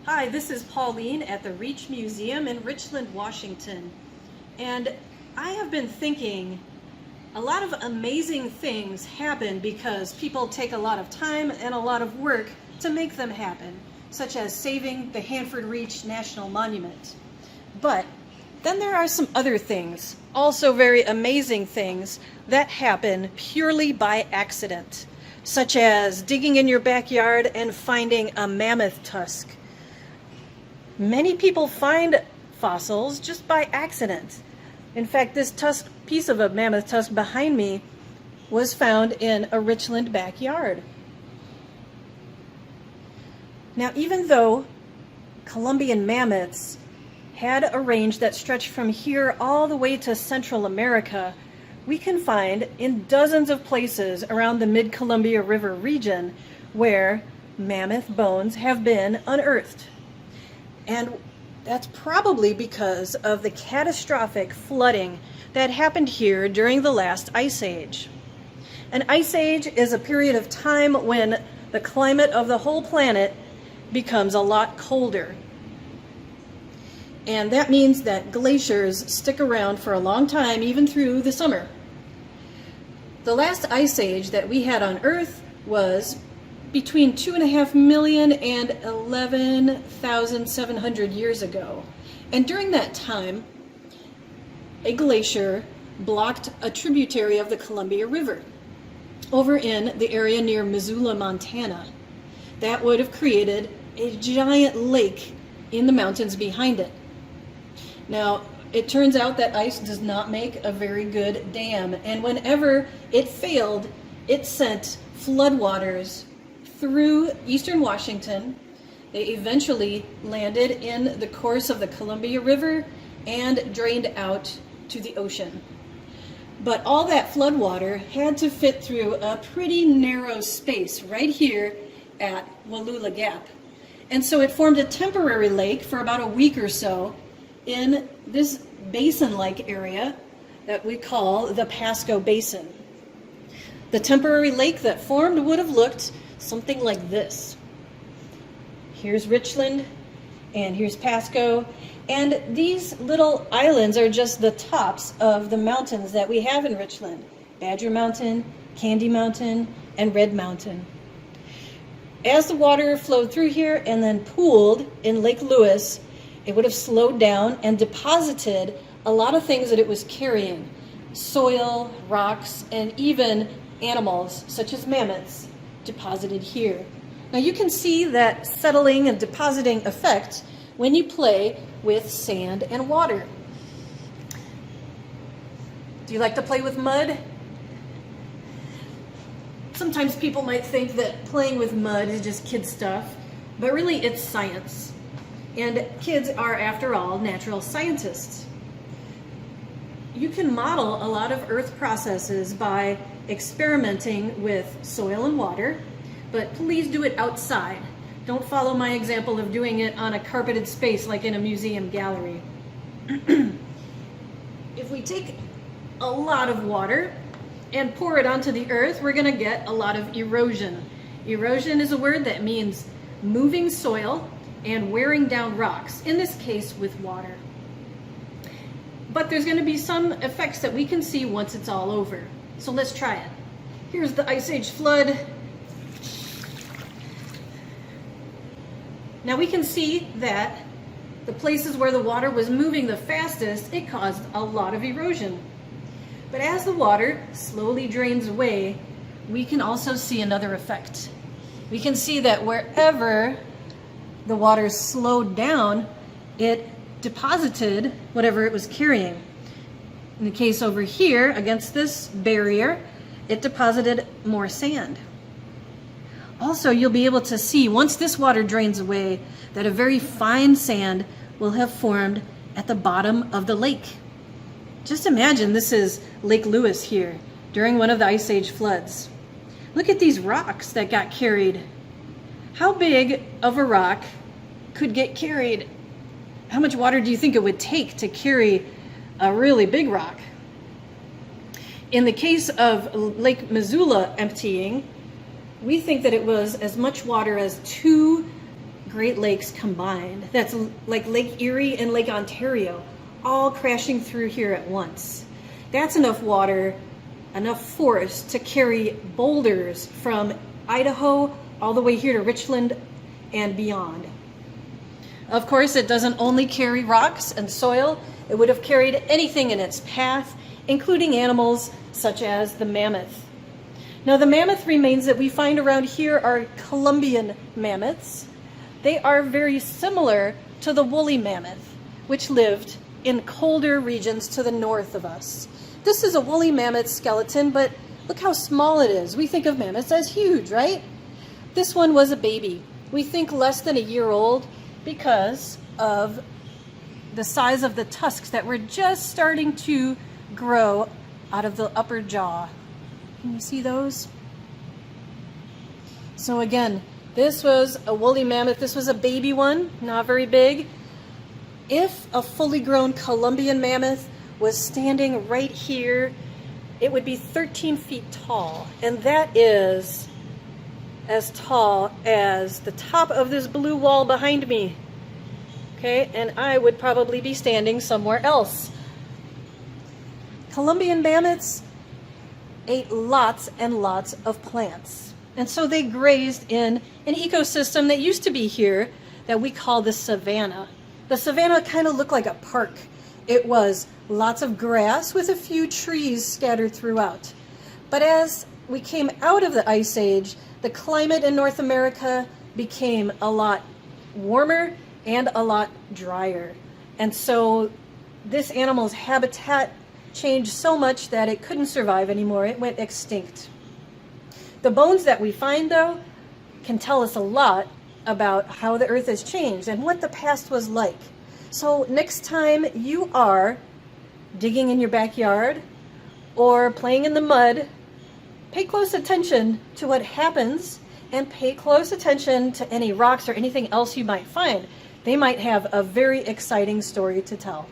Hi, this is Pauline at the Reach Museum in Richland, Washington. And I have been thinking a lot of amazing things happen because people take a lot of time and a lot of work to make them happen, such as saving the Hanford Reach National Monument. But then there are some other things, also very amazing things, that happen purely by accident, such as digging in your backyard and finding a mammoth tusk. Many people find fossils just by accident. In fact, this piece of a mammoth tusk behind me was found in a Richland backyard. Now, even though Colombian mammoths had a range that stretched from here all the way to Central America, we can find in dozens of places around the mid-Columbia River region where mammoth bones have been unearthed. And that's probably because of the catastrophic flooding that happened here during the last ice age. An ice age is a period of time when the climate of the whole planet becomes a lot colder. And that means that glaciers stick around for a long time, even through the summer. The last ice age that we had on Earth was between 2.5 million and 11,700 years ago. And during that time, a glacier blocked a tributary of the Columbia River over in the area near Missoula, Montana. That would have created a giant lake in the mountains behind it. Now, it turns out that ice does not make a very good dam, and whenever it failed, it sent floodwaters through eastern Washington. They eventually landed in the course of the Columbia River and drained out to the ocean. But all that floodwater had to fit through a pretty narrow space right here at Wallula Gap. And so it formed a temporary lake for about a week or so in this basin-like area that we call the Pasco Basin. The temporary lake that formed would have looked something like this. Here's Richland, and here's Pasco, and these little islands are just the tops of the mountains that we have in Richland: Badger Mountain, Candy Mountain, and Red Mountain. As the water flowed through here and then pooled in Lake Lewis, it would have slowed down and deposited a lot of things that it was carrying: soil, rocks, and even animals such as mammoths deposited here. Now you can see that settling and depositing effect when you play with sand and water. Do you like to play with mud? Sometimes people might think that playing with mud is just kid stuff, but really it's science. And kids are, after all, natural scientists. You can model a lot of earth processes by experimenting with soil and water, but please do it outside. Don't follow my example of doing it on a carpeted space like in a museum gallery. If we take a lot of water and pour it onto the earth, we're going to get a lot of erosion. Erosion is a word that means moving soil and wearing down rocks, in this case with water. But there's going to be some effects that we can see once it's all over. So let's try it. Here's the Ice Age flood. Now we can see that the places where the water was moving the fastest, it caused a lot of erosion. But as the water slowly drains away, we can also see another effect. We can see that wherever the water slowed down, it deposited whatever it was carrying. In the case over here, against this barrier, it deposited more sand. Also, you'll be able to see, once this water drains away, that a very fine sand will have formed at the bottom of the lake. Just imagine this is Lake Lewis here during one of the Ice Age floods. Look at these rocks that got carried. How big of a rock could get carried? How much water do you think it would take to carry a really big rock? In the case of Lake Missoula emptying, we think that it was as much water as 2 Great Lakes combined. That's like Lake Erie and Lake Ontario, all crashing through here at once. That's enough water, enough force to carry boulders from Idaho all the way here to Richland and beyond. Of course, it doesn't only carry rocks and soil. It would have carried anything in its path, including animals such as the mammoth. Now, the mammoth remains that we find around here are Colombian mammoths. They are very similar to the woolly mammoth, which lived in colder regions to the north of us. This is a woolly mammoth skeleton, but look how small it is. We think of mammoths as huge, right? This one was a baby. We think less than a year old because of the size of the tusks that were just starting to grow out of the upper jaw. Can you see those? So again, this was a woolly mammoth. This was a baby one, not very big. If a fully grown Colombian mammoth was standing right here, it would be 13 feet tall. And that is as tall as the top of this blue wall behind me. Okay, and I would probably be standing somewhere else. Colombian mammoths ate lots and lots of plants. And so they grazed in an ecosystem that used to be here that we call the savanna. The savanna kind of looked like a park. It was lots of grass with a few trees scattered throughout. But as we came out of the Ice Age, the climate in North America became a lot warmer and a lot drier. And so this animal's habitat changed so much that it couldn't survive anymore. It went extinct. The bones that we find, though, can tell us a lot about how the earth has changed and what the past was like. So next time you are digging in your backyard or playing in the mud, pay close attention to what happens and pay close attention to any rocks or anything else you might find. They might have a very exciting story to tell.